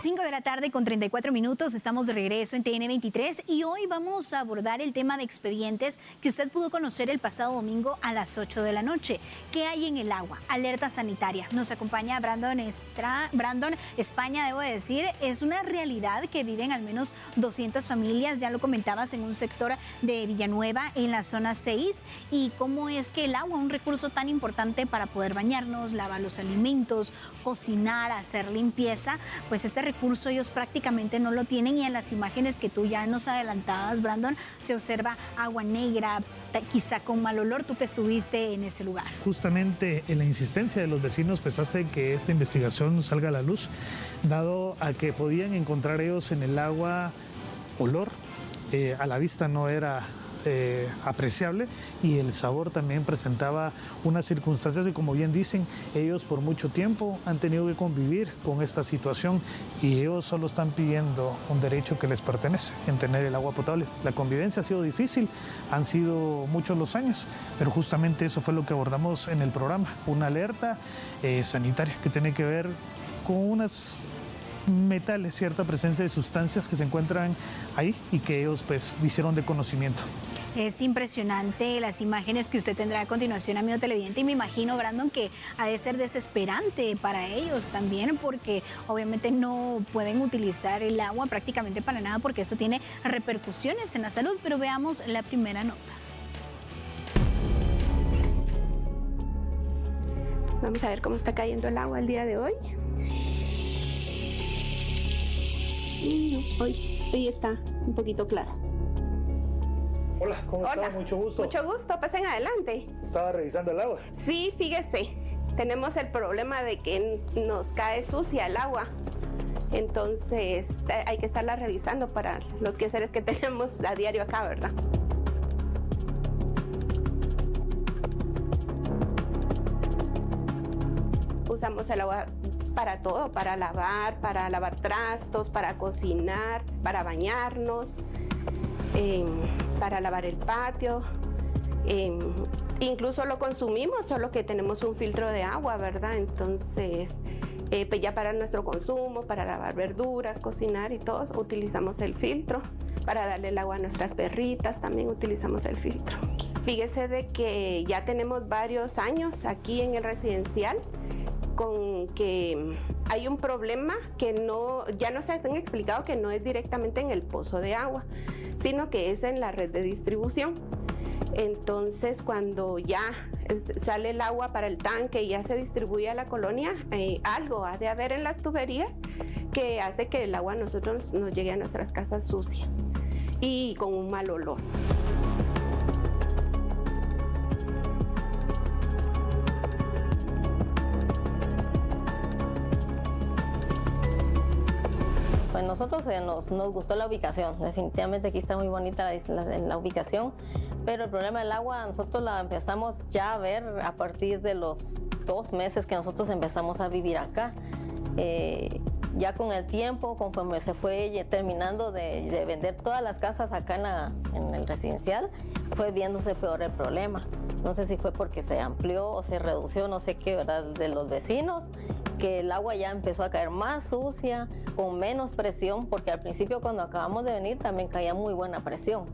5 de la tarde con 34 minutos, estamos de regreso en TN23 y hoy vamos a abordar el tema de expedientes que usted pudo conocer el pasado domingo a las 8 de la noche. ¿Qué hay en el agua? Alerta sanitaria. Nos acompaña Brandon España, debo decir, es una realidad que viven al menos 200 familias, ya lo comentabas, en un sector de Villanueva, en la zona 6, y cómo es que el agua, un recurso tan importante para poder bañarnos, lavar los alimentos, cocinar, hacer limpieza, pues este recurso ellos prácticamente no lo tienen, y en las imágenes que tú ya nos adelantabas, Brandon, se observa agua negra, quizá con mal olor, tú que estuviste en ese lugar. Justamente en la insistencia de los vecinos pues hace que esta investigación salga a la luz, dado a que podían encontrar ellos en el agua olor, a la vista no era apreciable, y el sabor también presentaba unas circunstancias y, como bien dicen, ellos por mucho tiempo han tenido que convivir con esta situación y ellos solo están pidiendo un derecho que les pertenece, en tener el agua potable. La convivencia ha sido difícil, han sido muchos los años, pero justamente eso fue lo que abordamos en el programa, una alerta sanitaria que tiene que ver con unas metales, cierta presencia de sustancias que se encuentran ahí y que ellos pues hicieron de conocimiento. Es impresionante las imágenes que usted tendrá a continuación, amigo televidente, y me imagino, Brandon, que ha de ser desesperante para ellos también, porque obviamente no pueden utilizar el agua prácticamente para nada, porque eso tiene repercusiones en la salud. Pero veamos la primera nota. Vamos a ver cómo está cayendo el agua el día de hoy. Hoy está un poquito clara. Hola, ¿cómo está? Mucho gusto. Mucho gusto, pasen adelante. Estaba revisando el agua. Sí, fíjese, tenemos el problema de que nos cae sucia el agua. Entonces hay que estarla revisando para los quehaceres que tenemos a diario acá, ¿verdad? Usamos el agua para todo, para lavar trastos, para cocinar, para bañarnos, para lavar el patio. Incluso lo consumimos, solo que tenemos un filtro de agua, ¿verdad? Entonces, pues ya para nuestro consumo, para lavar verduras, cocinar y todo, utilizamos el filtro. Para darle el agua a nuestras perritas también utilizamos el filtro. Fíjese de que ya tenemos varios años aquí en el residencial con que hay un problema que ya nos han explicado que no es directamente en el pozo de agua, sino que es en la red de distribución. Entonces, cuando ya sale el agua para el tanque y ya se distribuye a la colonia, algo ha de haber en las tuberías que hace que el agua a nosotros nos llegue a nuestras casas sucia y con un mal olor. Pues nosotros nos gustó la ubicación, definitivamente aquí está muy bonita la ubicación, pero el problema del agua nosotros la empezamos ya a ver a partir de los 2 meses que nosotros empezamos a vivir acá. Ya con el tiempo, conforme se fue terminando de vender todas las casas acá en el residencial, fue viéndose peor el problema. No sé si fue porque se amplió o se redució, no sé qué, ¿verdad?, de los vecinos, que el agua ya empezó a caer más sucia, con menos presión, porque al principio cuando acabamos de venir también caía muy buena presión,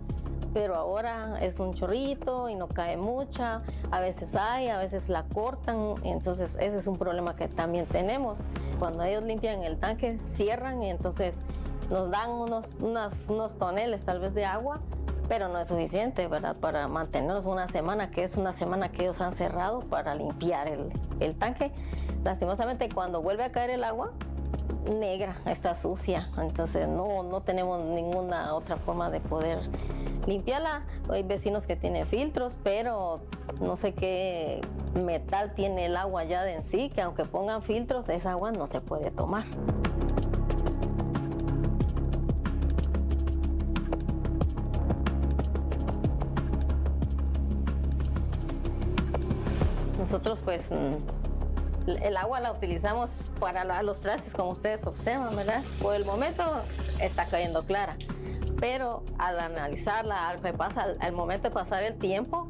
pero ahora es un chorrito y no cae mucha, a veces a veces la cortan, entonces ese es un problema que también tenemos. Cuando ellos limpian el tanque, cierran y entonces nos dan unos toneles tal vez de agua, pero no es suficiente, ¿verdad?, para mantenernos una semana, que es una semana que ellos han cerrado para limpiar el tanque. Lastimosamente, cuando vuelve a caer el agua, negra, está sucia, entonces no tenemos ninguna otra forma de poder limpiarla. Hay vecinos que tienen filtros, pero no sé qué metal tiene el agua ya de en sí, que aunque pongan filtros, esa agua no se puede tomar. Nosotros pues el agua la utilizamos para lavar los trastes, como ustedes observan, ¿verdad? Por el momento está cayendo clara, pero al analizarla, al momento de pasar el tiempo,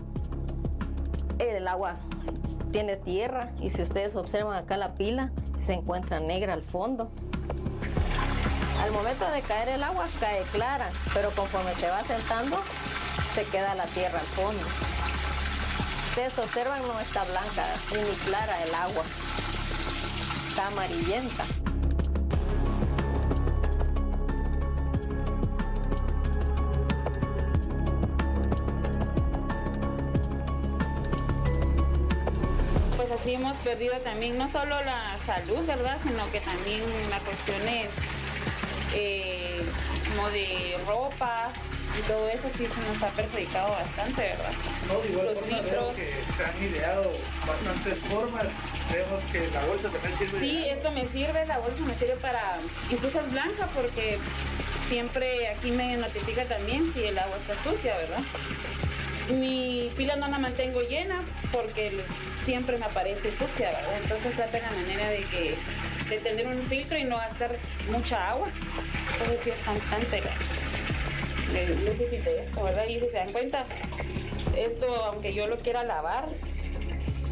el agua tiene tierra, y si ustedes observan acá la pila, se encuentra negra al fondo. Al momento de caer el agua cae clara, pero conforme se va sentando se queda la tierra al fondo. Ustedes observan, no está blanca ni clara el agua, está amarillenta. Pues así hemos perdido también no solo la salud, ¿verdad? Sino que también las cuestiones como de ropa y todo eso sí se nos ha perjudicado bastante, ¿verdad? No, de igual Los forma litros. veo que se han ideado bastantes formas. Vemos que la bolsa también sirve. Sí, esto me sirve, la bolsa me sirve para, incluso es blanca porque siempre aquí me notifica también si el agua está sucia, ¿verdad? Mi pila no la mantengo llena porque siempre me aparece sucia, ¿verdad? Entonces trata la manera de tener un filtro y no gastar mucha agua. Entonces sí es constante, necesito esto, ¿verdad? Y si se dan cuenta, esto aunque yo lo quiera lavar,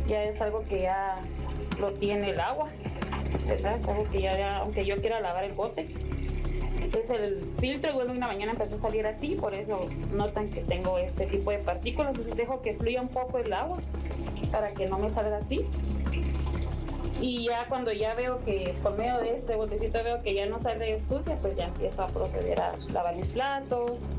ya es algo que ya lo tiene el agua, ¿verdad? Es algo que ya aunque yo quiera lavar el bote, es el filtro. Igual una mañana empezó a salir así, por eso notan que tengo este tipo de partículas. Entonces dejo que fluya un poco el agua para que no me salga así. Y ya cuando ya veo que por medio de este botecito veo que ya no sale sucia, pues ya empiezo a proceder a lavar mis platos.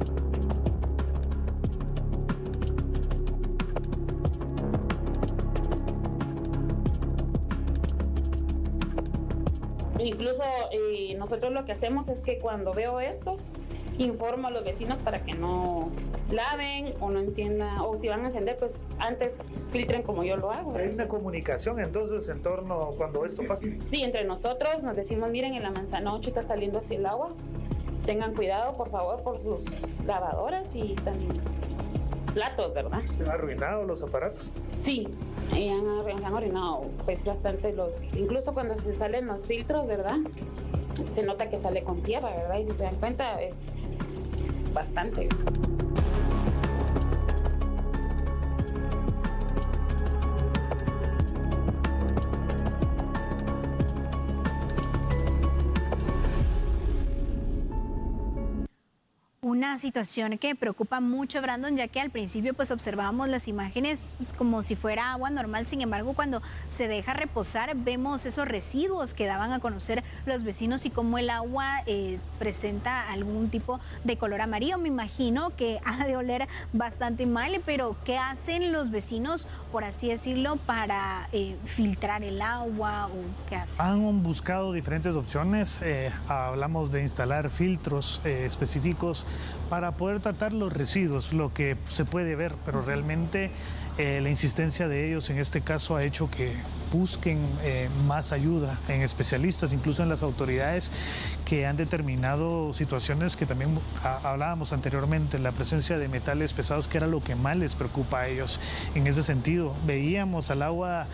Incluso nosotros lo que hacemos es que cuando veo esto, informo a los vecinos para que no laven o no enciendan, o si van a encender, pues antes filtren como yo lo hago. Hay una comunicación entonces en torno a cuando esto pase. Sí, entre nosotros nos decimos, miren, en la manzana 8 está saliendo así el agua, tengan cuidado por favor por sus lavadoras y también platos, ¿verdad? ¿Se han arruinado los aparatos? Sí, han arruinado pues bastante incluso cuando se salen los filtros, ¿verdad? Se nota que sale con tierra, ¿verdad? Y si se dan cuenta es bastante. Una situación que preocupa mucho, Brandon, ya que al principio pues observábamos las imágenes como si fuera agua normal. Sin embargo, cuando se deja reposar vemos esos residuos que daban a conocer los vecinos y cómo el agua presenta algún tipo de color amarillo. Me imagino que ha de oler bastante mal, pero ¿qué hacen los vecinos, por así decirlo, para filtrar el agua o qué hacen? Han buscado diferentes opciones. Hablamos de instalar filtros específicos para poder tratar los residuos, lo que se puede ver, pero realmente la insistencia de ellos en este caso ha hecho que busquen más ayuda en especialistas, incluso en las autoridades que han determinado situaciones que también hablábamos anteriormente, la presencia de metales pesados, que era lo que más les preocupa a ellos en ese sentido. Veíamos al agua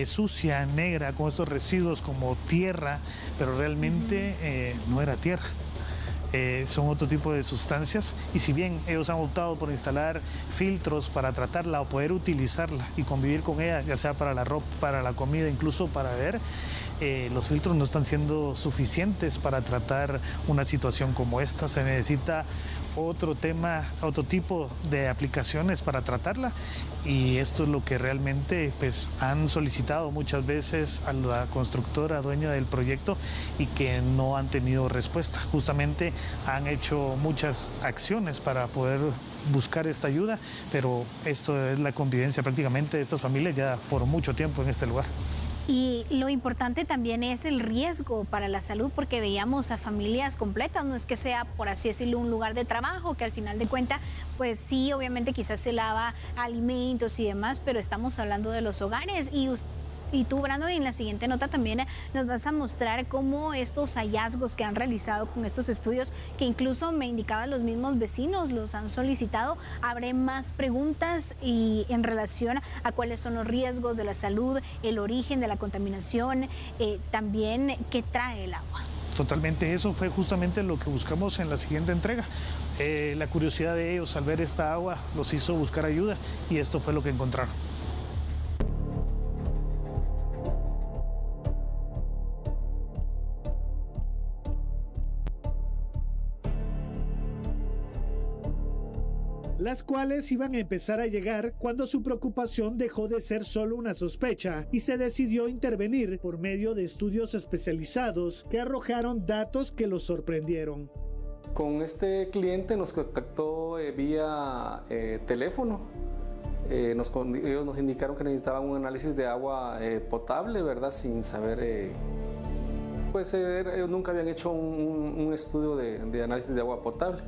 sucia, negra, con estos residuos como tierra, pero realmente no era tierra. Son otro tipo de sustancias, y si bien ellos han optado por instalar filtros para tratarla o poder utilizarla y convivir con ella, ya sea para la ropa, para la comida, incluso para beber, los filtros no están siendo suficientes para tratar una situación como esta. Se necesita otro tipo de aplicaciones para tratarla, y esto es lo que realmente pues han solicitado muchas veces a la constructora dueña del proyecto y que no han tenido respuesta. Justamente han hecho muchas acciones para poder buscar esta ayuda, pero esto es la convivencia prácticamente de estas familias ya por mucho tiempo en este lugar. Y lo importante también es el riesgo para la salud, porque veíamos a familias completas, no es que sea, por así decirlo, un lugar de trabajo, que al final de cuentas, pues sí, obviamente quizás se lava alimentos y demás, pero estamos hablando de los hogares. Y tú, Brandon, en la siguiente nota también nos vas a mostrar cómo estos hallazgos que han realizado con estos estudios, que incluso me indicaban los mismos vecinos, los han solicitado. Habré más preguntas y en relación a cuáles son los riesgos de la salud, el origen de la contaminación, también qué trae el agua. Totalmente, eso fue justamente lo que buscamos en la siguiente entrega. La curiosidad de ellos al ver esta agua los hizo buscar ayuda, y esto fue lo que encontraron. las cuales iban a empezar a llegar cuando su preocupación dejó de ser solo una sospecha y se decidió intervenir por medio de estudios especializados que arrojaron datos que los sorprendieron. Con este cliente nos contactó vía teléfono. Ellos nos indicaron que necesitaban un análisis de agua potable, ¿verdad? Sin saber, ellos nunca habían hecho un estudio de análisis de agua potable.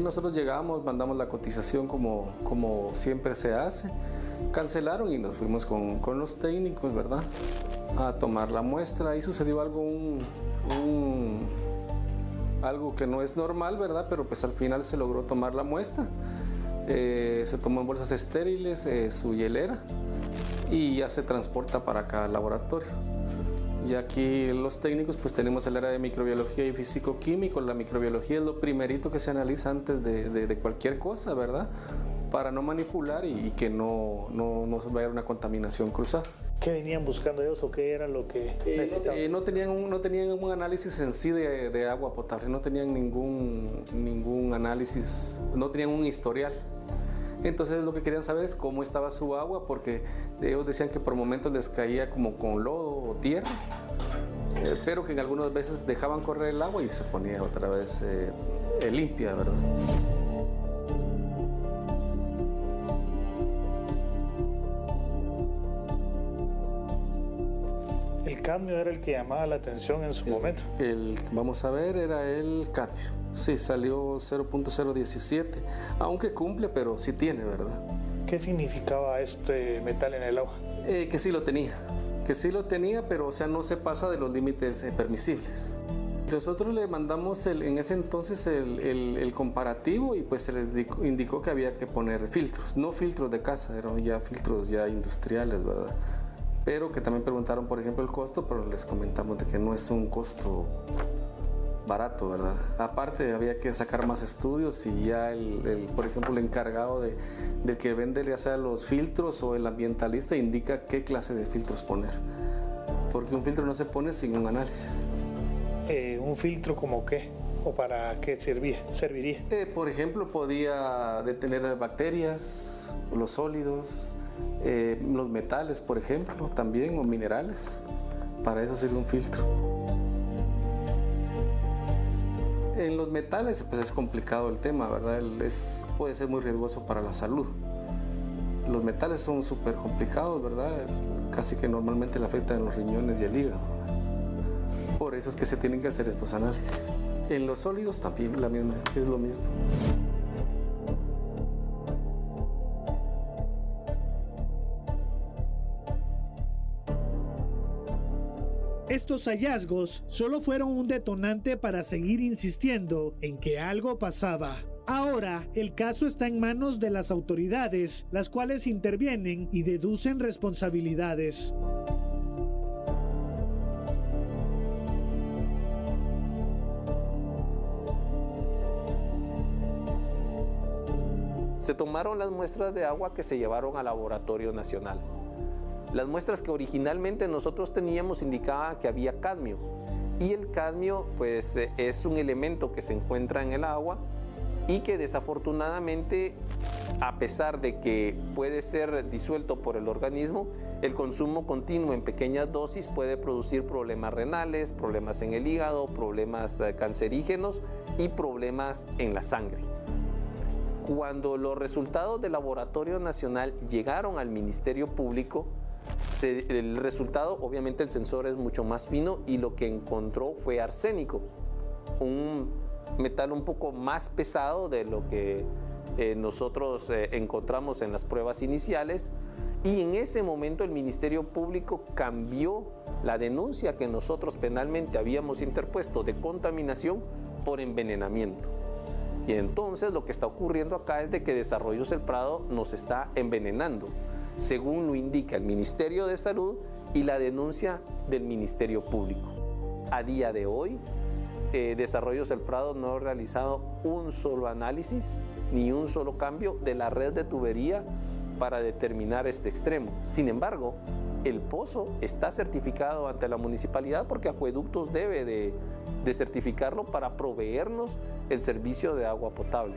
Nosotros llegamos, mandamos la cotización como siempre se hace, cancelaron y nos fuimos con los técnicos, ¿verdad? A tomar la muestra. Ahí sucedió algo que no es normal, ¿verdad? Pero pues al final se logró tomar la muestra. Se tomó en bolsas estériles su hielera y ya se transporta para acá al laboratorio. Y aquí los técnicos pues tenemos el área de microbiología y físico-químico. La microbiología es lo primerito que se analiza antes de cualquier cosa, ¿verdad? Para no manipular y que no vaya a haber una contaminación cruzada. ¿Qué venían buscando ellos o qué era lo que necesitaban? No tenían un análisis en sí de agua potable, no tenían ningún análisis, no tenían un historial. Entonces lo que querían saber es cómo estaba su agua, porque ellos decían que por momentos les caía como con lodo o tierra, pero que en algunas veces dejaban correr el agua y se ponía otra vez limpia, ¿verdad? El cadmio era el que llamaba la atención en su momento. Vamos a ver, era el cadmio. Sí, salió 0.017, aunque cumple, pero sí tiene, ¿verdad? ¿Qué significaba este metal en el agua? Que sí lo tenía, pero o sea, no se pasa de los límites permisibles. Nosotros le mandamos en ese entonces el comparativo y pues se les indicó que había que poner filtros, no filtros de casa, eran ya filtros ya industriales, ¿verdad? Pero que también preguntaron, por ejemplo, el costo, pero les comentamos de que no es un costo barato, ¿verdad? Aparte había que sacar más estudios y ya por ejemplo, el encargado del que vende ya sea los filtros o el ambientalista indica qué clase de filtros poner, porque un filtro no se pone sin un análisis. ¿Un filtro como qué? ¿O para qué serviría? Por ejemplo, podía detener bacterias, los sólidos, los metales, por ejemplo, también, o minerales. Para eso sirve un filtro. En los metales pues es complicado el tema, ¿verdad? Puede ser muy riesgoso para la salud. Los metales son súper complicados, ¿verdad? Casi que normalmente le afectan los riñones y el hígado. Por eso es que se tienen que hacer estos análisis. En los sólidos también es lo mismo. Estos hallazgos solo fueron un detonante para seguir insistiendo en que algo pasaba. Ahora, el caso está en manos de las autoridades, las cuales intervienen y deducen responsabilidades. Se tomaron las muestras de agua que se llevaron al Laboratorio Nacional. Las muestras que originalmente nosotros teníamos indicaban que había cadmio, y el cadmio pues es un elemento que se encuentra en el agua y que desafortunadamente, a pesar de que puede ser disuelto por el organismo, el consumo continuo en pequeñas dosis puede producir problemas renales, problemas en el hígado, problemas cancerígenos y problemas en la sangre. Cuando los resultados del Laboratorio Nacional llegaron al Ministerio Público, el resultado, obviamente el sensor es mucho más fino, y lo que encontró fue arsénico, un metal un poco más pesado de lo que nosotros encontramos en las pruebas iniciales, y en ese momento el Ministerio Público cambió la denuncia que nosotros penalmente habíamos interpuesto de contaminación por envenenamiento. Y entonces lo que está ocurriendo acá es de que Desarrollos El Prado nos está envenenando, según lo indica el Ministerio de Salud y la denuncia del Ministerio Público. A día de hoy, Desarrollos El Prado no ha realizado un solo análisis ni un solo cambio de la red de tubería para determinar este extremo. Sin embargo, el pozo está certificado ante la municipalidad porque Acueductos debe de certificarlo para proveernos el servicio de agua potable.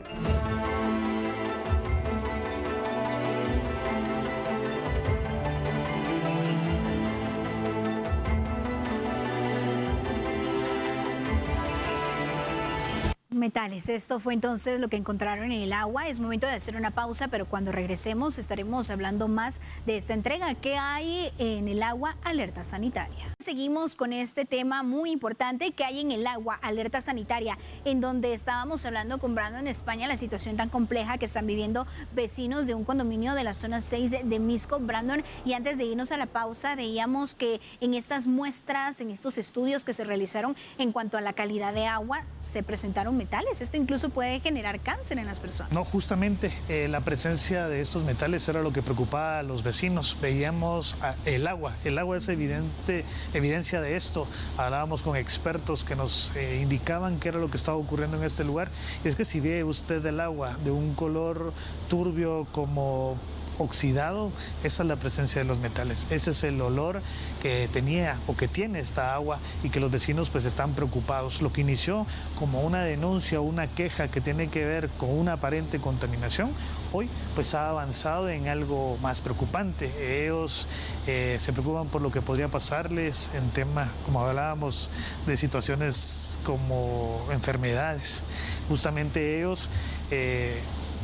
Metales. Esto fue entonces lo que encontraron en el agua. Es momento de hacer una pausa, pero cuando regresemos estaremos hablando más de esta entrega. ¿Qué hay en el agua? Alerta sanitaria. Seguimos con este tema muy importante que hay en el agua, alerta sanitaria, en donde estábamos hablando con Brandon en España, la situación tan compleja que están viviendo vecinos de un condominio de la zona 6 de Misco. Brandon, y antes de irnos a la pausa, veíamos que en estas muestras, en estos estudios que se realizaron en cuanto a la calidad de agua, se presentaron metales. Esto incluso puede generar cáncer en las personas. No, justamente la presencia de estos metales era lo que preocupaba a los vecinos. Veíamos el agua es evidencia de esto. Hablábamos con expertos que nos indicaban qué era lo que estaba ocurriendo en este lugar. Y es que si ve usted el agua de un color turbio como oxidado, esa es la presencia de los metales. Ese es el olor que tenía o que tiene esta agua y que los vecinos pues están preocupados. Lo que inició como una denuncia o una queja que tiene que ver con una aparente contaminación, hoy pues ha avanzado en algo más preocupante. Ellos se preocupan por lo que podría pasarles en tema, como hablábamos, de situaciones como enfermedades. Justamente ellos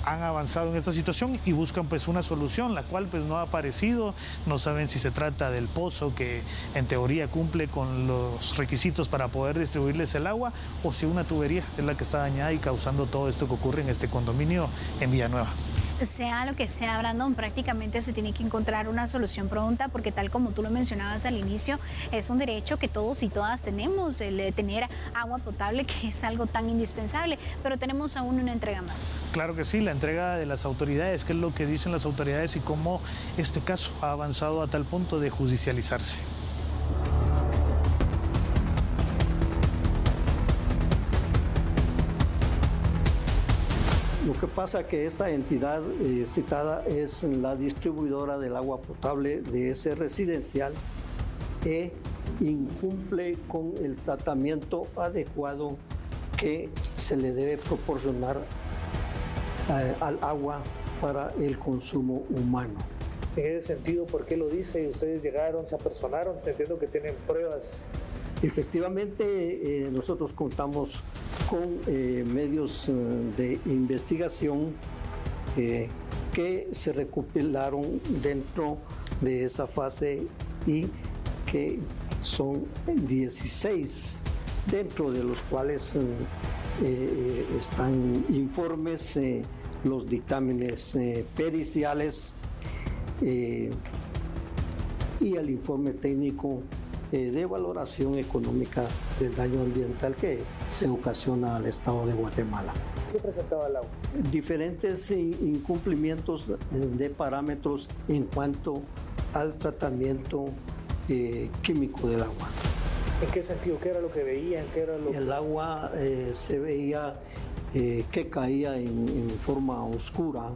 han avanzado en esta situación y buscan pues una solución, la cual pues no ha aparecido. No saben si se trata del pozo que en teoría cumple con los requisitos para poder distribuirles el agua, o si una tubería es la que está dañada y causando todo esto que ocurre en este condominio en Villanueva. Sea lo que sea, Brandon, prácticamente se tiene que encontrar una solución pronta, porque tal como tú lo mencionabas al inicio, es un derecho que todos y todas tenemos, el de tener agua potable, que es algo tan indispensable. Pero tenemos aún una entrega más. Claro que sí, la entrega de las autoridades, qué es lo que dicen las autoridades y cómo este caso ha avanzado a tal punto de judicializarse. Lo que pasa es que esta entidad citada es la distribuidora del agua potable de ese residencial e incumple con el tratamiento adecuado que se le debe proporcionar al agua para el consumo humano. En ese sentido, ¿por qué lo dice? Ustedes llegaron, se apersonaron, entiendo que tienen pruebas. Efectivamente, nosotros contamos con medios de investigación que se recopilaron dentro de esa fase y que son 16, dentro de los cuales están informes, los dictámenes periciales y el informe técnico de valoración económica del daño ambiental que se ocasiona al Estado de Guatemala. ¿Qué presentaba el agua? Diferentes incumplimientos de parámetros en cuanto al tratamiento químico del agua. ¿En qué sentido? ¿Qué era lo que veían? ¿Qué era lo El agua se veía que caía en forma oscura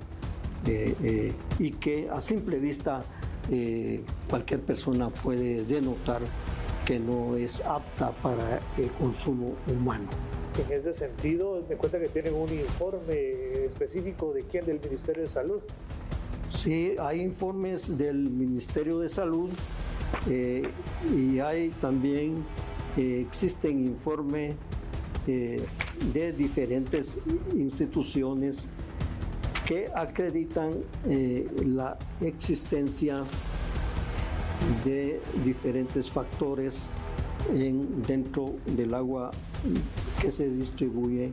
y que a simple vista cualquier persona puede denotar que no es apta para el consumo humano. En ese sentido, me cuenta que tienen un informe específico de quién, del Ministerio de Salud. Sí, hay informes del Ministerio de Salud y hay también, existen informes de diferentes instituciones que acreditan la existencia de diferentes factores dentro del agua que se distribuye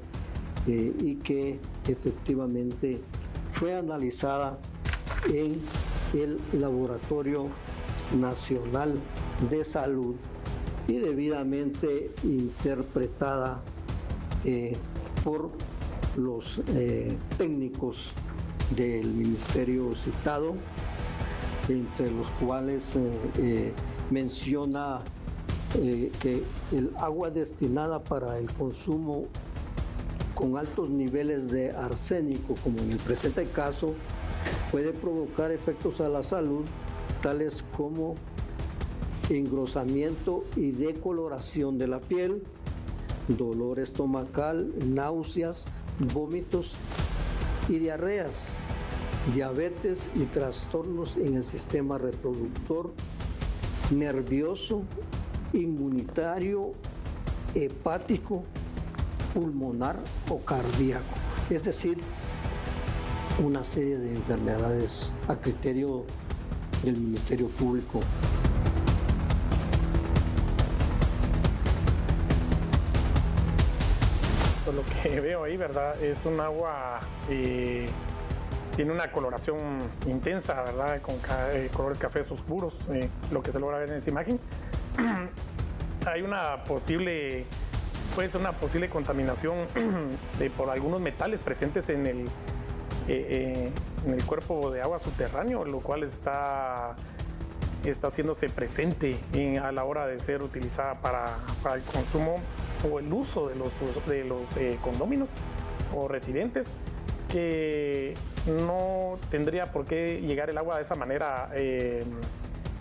y que efectivamente fue analizada en el Laboratorio Nacional de Salud y debidamente interpretada por los técnicos del ministerio citado, entre los cuales menciona que el agua destinada para el consumo con altos niveles de arsénico, como en el presente caso, puede provocar efectos a la salud, tales como engrosamiento y decoloración de la piel, dolor estomacal, náuseas, vómitos y diarreas, diabetes y trastornos en el sistema reproductor, nervioso, inmunitario, hepático, pulmonar o cardíaco. Es decir, una serie de enfermedades a criterio del Ministerio Público. Por lo que veo ahí, ¿verdad? Es un agua, tiene una coloración intensa, ¿verdad? Con colores cafés oscuros, lo que se logra ver en esa imagen. Hay puede ser una posible contaminación por algunos metales presentes en el cuerpo de agua subterráneo, lo cual está haciéndose presente a la hora de ser utilizada para el consumo o el uso de los condóminos o residentes, que no tendría por qué llegar el agua de esa manera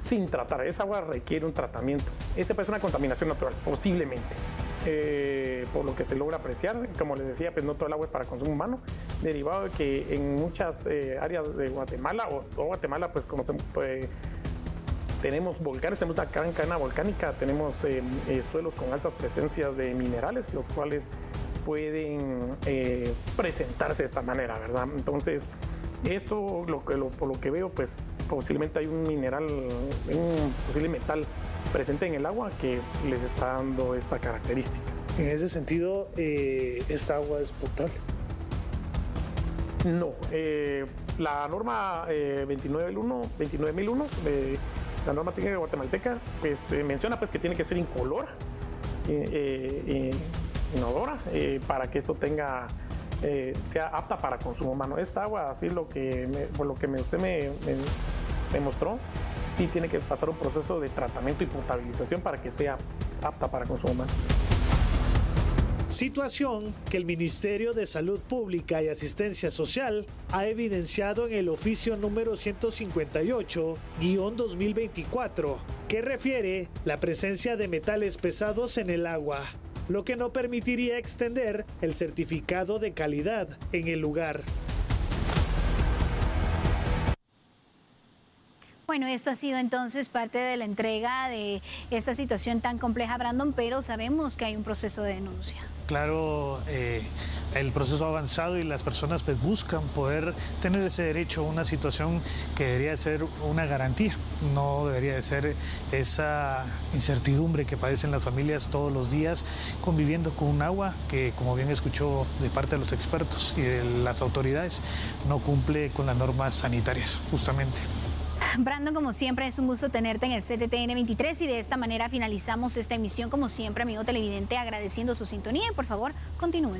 sin tratar. Esa agua requiere un tratamiento. Esa puede ser una contaminación natural, posiblemente. Por lo que se logra apreciar, como les decía, pues no todo el agua es para consumo humano, derivado de que en muchas áreas de Guatemala, o Guatemala, pues conocemos, tenemos volcanes, tenemos una gran cadena volcánica, tenemos suelos con altas presencias de minerales, los cuales pueden presentarse de esta manera, ¿verdad? Entonces, esto, por lo que veo, pues posiblemente hay un mineral, un posible metal presente en el agua que les está dando esta característica. En ese sentido, ¿esta agua es potable? No, la norma 29.001 de la norma técnica guatemalteca pues menciona pues que tiene que ser incolora, inodora, para que esto sea apta para consumo humano. Esta agua, así por lo que usted me mostró, sí tiene que pasar un proceso de tratamiento y potabilización para que sea apta para consumo humano. Situación que el Ministerio de Salud Pública y Asistencia Social ha evidenciado en el oficio número 158-2024, que refiere la presencia de metales pesados en el agua, lo que no permitiría extender el certificado de calidad en el lugar. Bueno, esto ha sido entonces parte de la entrega de esta situación tan compleja, Brandon, pero sabemos que hay un proceso de denuncia. Claro, el proceso ha avanzado y las personas pues buscan poder tener ese derecho a una situación que debería ser una garantía, no debería de ser esa incertidumbre que padecen las familias todos los días conviviendo con un agua que, como bien escuchó de parte de los expertos y de las autoridades, no cumple con las normas sanitarias, justamente. Brandon, como siempre, es un gusto tenerte en el CTTN 23 y de esta manera finalizamos esta emisión. Como siempre, amigo televidente, agradeciendo su sintonía y por favor, continúen.